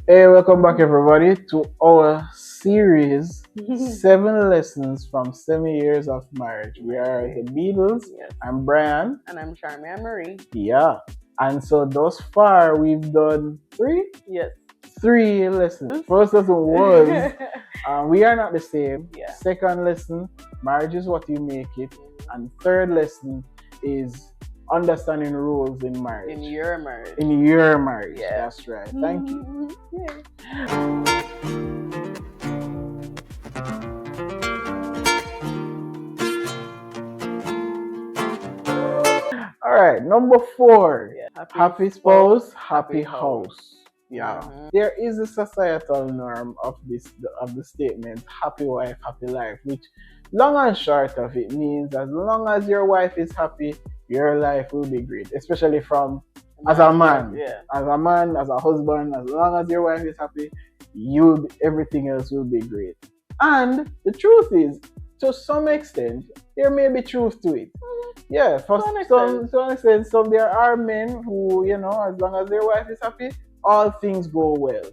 Hey, welcome back everybody to our series 7 lessons from 7 years of marriage. We are the Beatles. Yes. I'm Brian. And I'm Charmy Marie. Yeah. And so thus far we've done Yes. 3 lessons. First lesson was we are not the same. Yeah. Second lesson, marriage is what you make it. And third lesson is understanding rules in marriage. In your marriage. In your marriage. Yeah. That's right. Thank you. Yeah. All right, number 4. Yeah. Happy spouse, happy house. house. Yeah. Mhm. There is a societal norm of the statement happy wife, happy life, which long and short of it means as long as your wife is happy, your life will be great. Especially from as a man. Yeah. As a man, as a husband, as long as your wife is happy, everything else will be great. And the truth is, to some extent, there may be truth to it. Yeah, for To an some extent, there are men who, as long as their wife is happy, all things go well.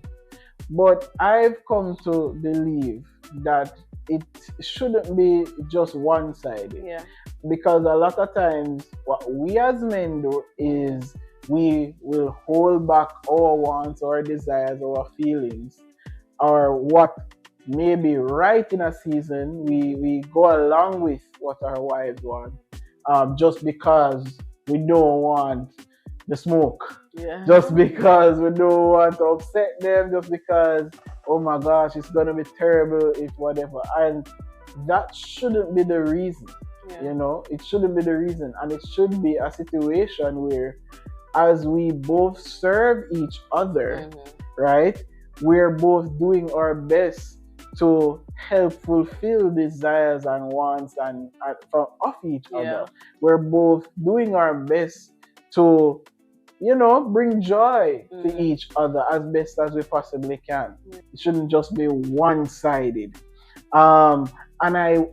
But I've come to believe that it shouldn't be just one-sided. Yeah. Because a lot of times, what we as men do is we will hold back our wants, our desires, our feelings, or what may be right in a season. We go along with what our wives want, just because we don't want the smoke, Yeah. just because we don't want to upset them, just because, oh my gosh, it's gonna be terrible if whatever. And that shouldn't be the reason. Yeah. It shouldn't be the reason, and it should be a situation where, as we both serve each other, right, we're both doing our best to help fulfill desires and wants and of each Yeah. other. We're both doing our best to, bring joy to each other as best as we possibly can. It shouldn't just be one-sided. And I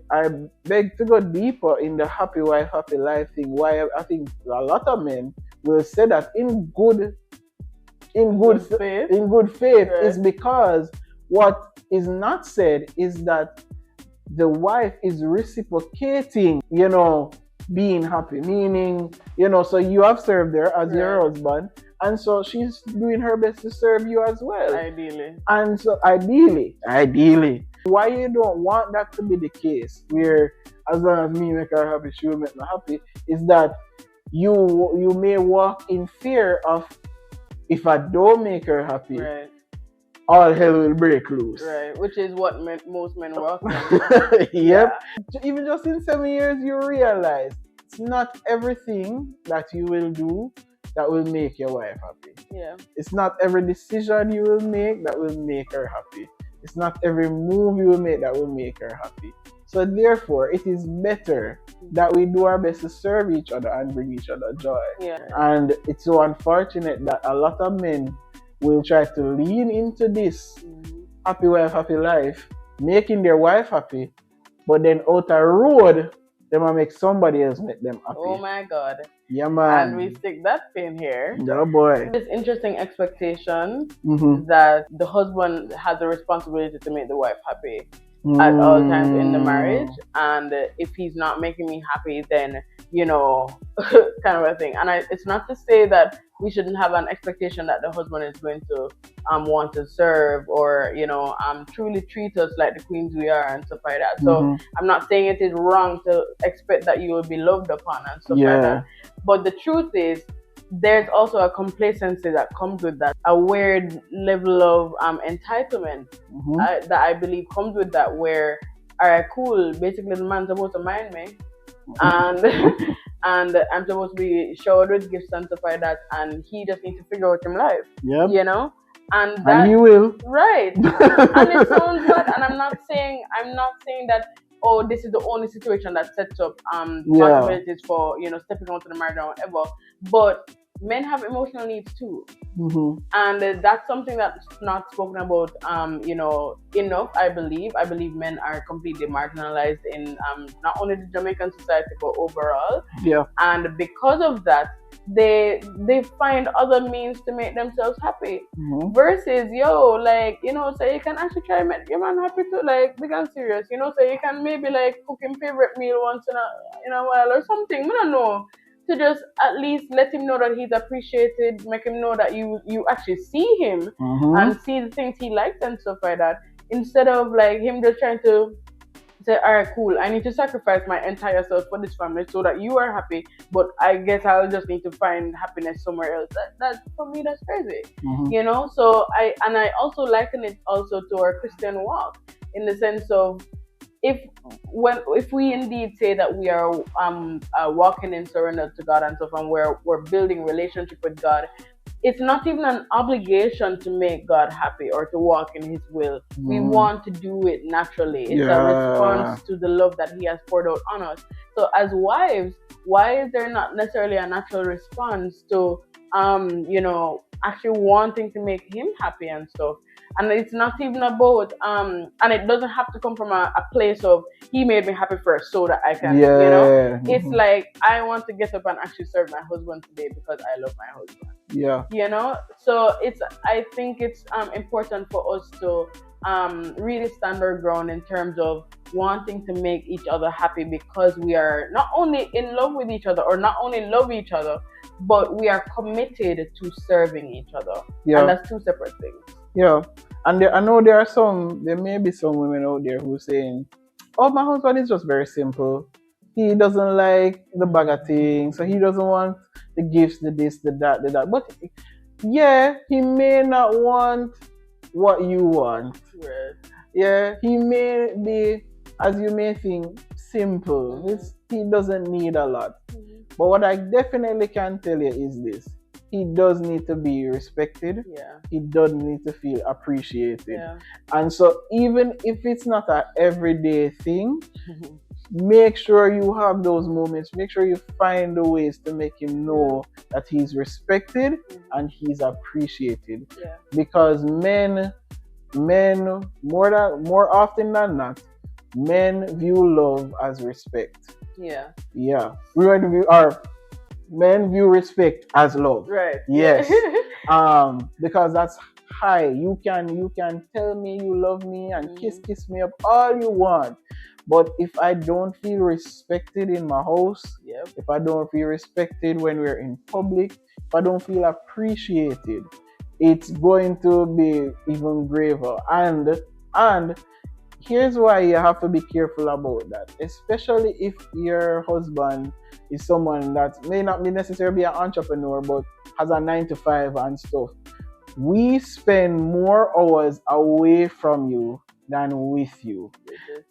beg to go deeper in the happy wife, happy life thing. Why I think a lot of men will say that in good faith Right. is because what is not said is that the wife is reciprocating, being happy. Meaning, so you have served her as your Right. husband, and so she's doing her best to serve you as well. Ideally. And so ideally, why you don't want that to be the case, where as long as me make her happy, she will make me happy, is that you may walk in fear of, if I don't make her happy, Right. all hell will break loose. Right. Which is what most men work on. Yep. Even just in 7 years, you realize it's not everything that you will do that will make your wife happy. Yeah. It's not every decision you will make that will make her happy. It's not every move you will make that will make her happy. So therefore, it is better that we do our best to serve each other and bring each other joy. Yeah. And it's so unfortunate that a lot of men will try to lean into this happy wife, happy life, making their wife happy, but then out a road, they might make somebody else make them happy. Oh my God. Yeah, man. And we stick that pin here. Yeah, boy. This interesting expectation Mm-hmm. that the husband has the responsibility to make the wife happy at all times in the marriage, and if he's not making me happy, then kind of a thing. And it's not to say that we shouldn't have an expectation that the husband is going to want to serve or truly treat us like the queens we are and stuff like that. So I'm not saying it is wrong to expect that you will be loved upon and stuff like that. But the truth is, there's also a complacency that comes with that, a weird level of entitlement that I believe comes with that, where, all right, cool, basically the man's supposed to mind me, and and I'm supposed to be showered with gifts and stuff like that, and he just needs to figure out his life. Yep. And he will. Right. And it sounds bad, and I'm not saying that, oh, this is the only situation that sets up possibilities for stepping onto the marriage or whatever. But men have emotional needs too. Mm-hmm. And that's something that's not spoken about, enough. I believe men are completely marginalized in not only the Jamaican society but overall. Yeah. And because of that, they find other means to make themselves happy. Mm-hmm. Versus, so you can actually try make your man happy too, like big and serious. So you can maybe like cook him favorite meal once in a while or something. I don't know, to just at least let him know that he's appreciated, make him know that you actually see him Mm-hmm. and see the things he likes and stuff like that, instead of like him just trying to say, all right, cool, I need to sacrifice my entire self for this family so that you are happy, but I guess I'll just need to find happiness somewhere else. That for me, that's crazy. Mm-hmm. So I also liken it also to our Christian walk, in the sense of, if we indeed say that we are walking in surrender to God and stuff, and we're building relationship with God, it's not even an obligation to make God happy or to walk in His will. We want to do it naturally. It's a response to the love that He has poured out on us. So as wives, why is there not necessarily a natural response to actually wanting to make Him happy and stuff? And it's not even about and it doesn't have to come from a place of he made me happy first so that I can it's like, I want to get up and actually serve my husband today because I love my husband. So I think it's important for us to really stand our ground in terms of wanting to make each other happy, because we are not only in love with each other or not only love each other, but we are committed to serving each other. And that's two separate things. Yeah. And I know there may be some women out there who are saying, oh, my husband is just very simple. He doesn't like the bag of things, so he doesn't want the gifts, the this, the that, the that. But yeah, he may not want what you want. Right. Yeah, he may be, as you may think, simple. He doesn't need a lot. But what I definitely can tell you is this: he does need to be respected. He does need to feel appreciated. And so even if it's not an everyday thing, make sure you have those moments. Make sure you find the ways to make him know that he's respected and he's appreciated. Because men more often than not, men view love as respect. Men view respect as love. Right. Yes. Because that's high. You can tell me you love me and kiss me up all you want. But if I don't feel respected in my house, if I don't feel respected when we're in public, if I don't feel appreciated, it's going to be even graver. And here's why you have to be careful about that, especially if your husband is someone that may not be necessarily be an entrepreneur but has a 9-to-5 and stuff. We spend more hours away from you than with you.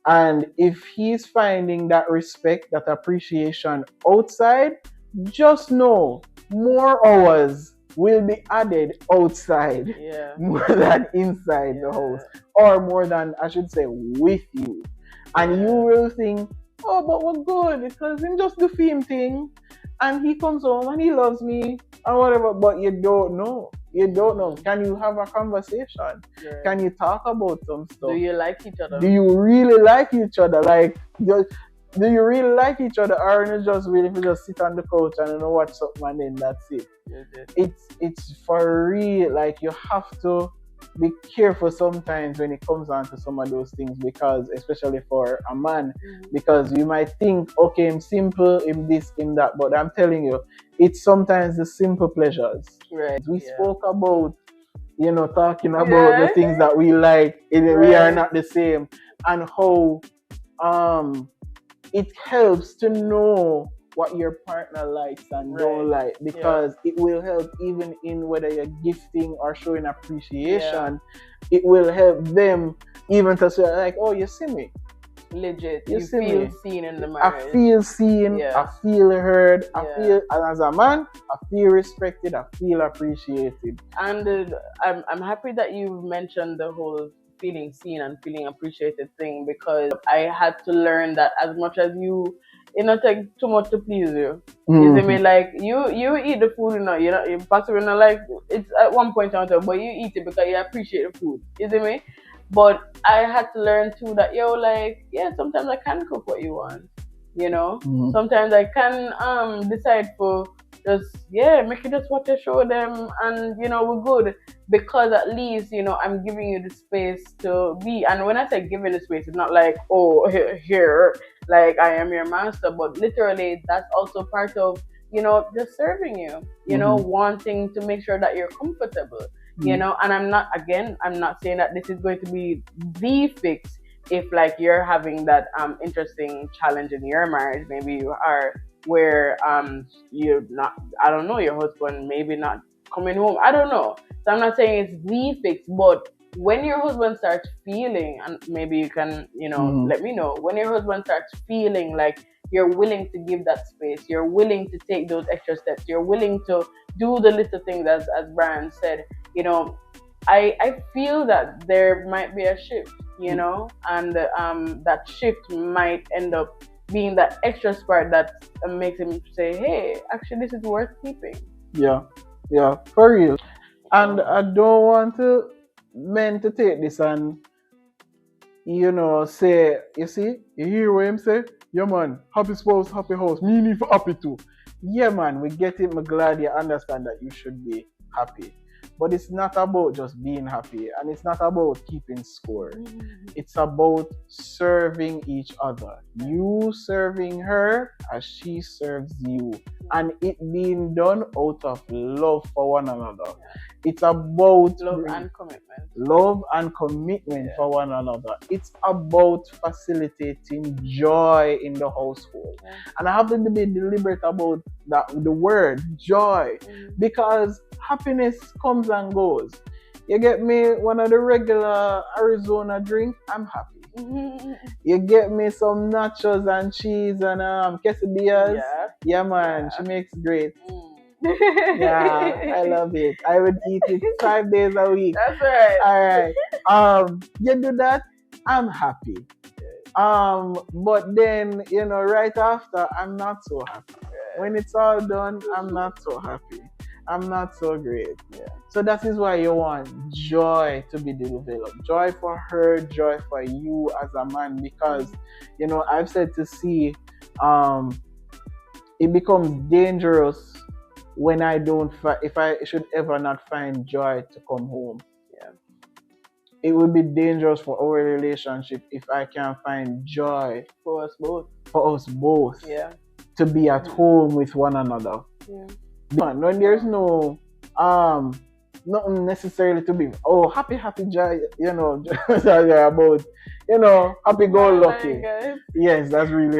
And if he's finding that respect, that appreciation outside, just know more hours will be added outside more than inside the house, or more than, I should say, with you. And you will think, oh, but we're good because him just the same thing and he comes home and he loves me or whatever. But you don't know. Can you have a conversation? Can you talk about some stuff? Do you like each other? Do you really like each other? Like, do you really like each other, or you just really just sit on the couch and watch something and then that's it? It's for real. Like, you have to be careful sometimes when it comes on to some of those things, because especially for a man, because you might think, okay, I'm simple, I'm this, I'm that, but I'm telling you, it's sometimes the simple pleasures. We spoke about, talking about the things that we like, we are not the same, and how it helps to know what your partner likes and don't like, because it will help even in whether you're gifting or showing appreciation. It will help them even to say, like, oh, you see me. Legit. You feel seen in the marriage. I feel seen, I feel heard, I feel, and as a man, I feel respected, I feel appreciated. And I'm happy that you mentioned the whole feeling seen and feeling appreciated thing, because I had to learn that as much as you not take too much to please you. You see me, like you eat the food, you possibly not like it's at one point on time, but you eat it because you appreciate the food. You see me? But I had to learn too that like, yeah, sometimes I can cook what you want. Sometimes I can decide for just make you just watch a show them, and we're good, because at least I'm giving you the space to be. And when I say giving the space, it's not like, oh, here like I am your master, but literally that's also part of just serving you, wanting to make sure that you're comfortable, and I'm not saying that this is going to be the fix. If like you're having that interesting challenge in your marriage, maybe you are, where you're not, I don't know, your husband maybe not coming home, I don't know. So I'm not saying it's the fix, but when your husband starts feeling, and maybe you can let me know, when your husband starts feeling like you're willing to give that space, you're willing to take those extra steps, you're willing to do the little things, as Brian said, I feel that there might be a shift, and that shift might end up being that extra spark that makes him say, hey, actually this is worth keeping. Yeah, for real. And I don't want men to take this and say, you see, you hear what him say? Yeah man, happy spouse, happy house, me need for happy too. Yeah man, we get it. I'm glad you understand that you should be happy. But it's not about just being happy, and it's not about keeping score. It's about serving each other. You serving her as she serves you, and it being done out of love for one another. It's about love and commitment. For one another. It's about facilitating joy in the household. And I have to be deliberate about that, the word joy, because happiness comes and goes. You get me one of the regular Arizona drink, I'm happy. You get me some nachos and cheese and quesadillas. Yeah man, she makes great. Yeah, I love it. I would eat it 5 days a week. That's right. All right. You do that, I'm happy. But then, right after, I'm not so happy. When it's all done, I'm not so happy. I'm not so great. So that is why you want joy to be developed. Joy for her, joy for you as a man, because I've said to see it becomes dangerous when I don't if I should ever not find joy to come home. It would be dangerous for our relationship if I can't find joy for us both. To be at home with one another. When there's no nothing necessarily to be happy joy, about happy go lucky. Yes, that's really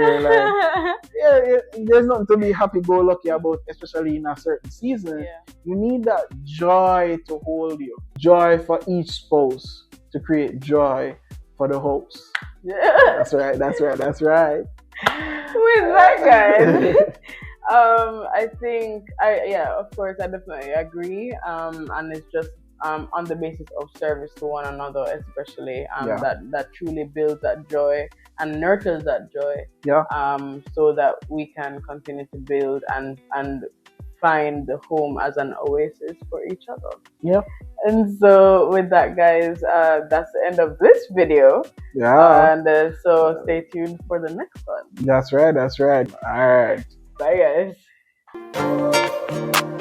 there's nothing to be happy go lucky about, especially in a certain season. You need that joy to hold you, joy for each spouse to create joy for the house. That's right. With that, guys. I think of course I definitely agree. And it's just on the basis of service to one another, especially that truly builds that joy and nurtures that joy. So that we can continue to build and find the home as an oasis for each other. And so with that, guys, that's the end of this video. And so stay tuned for the next one. That's right. All right. Bye, guys.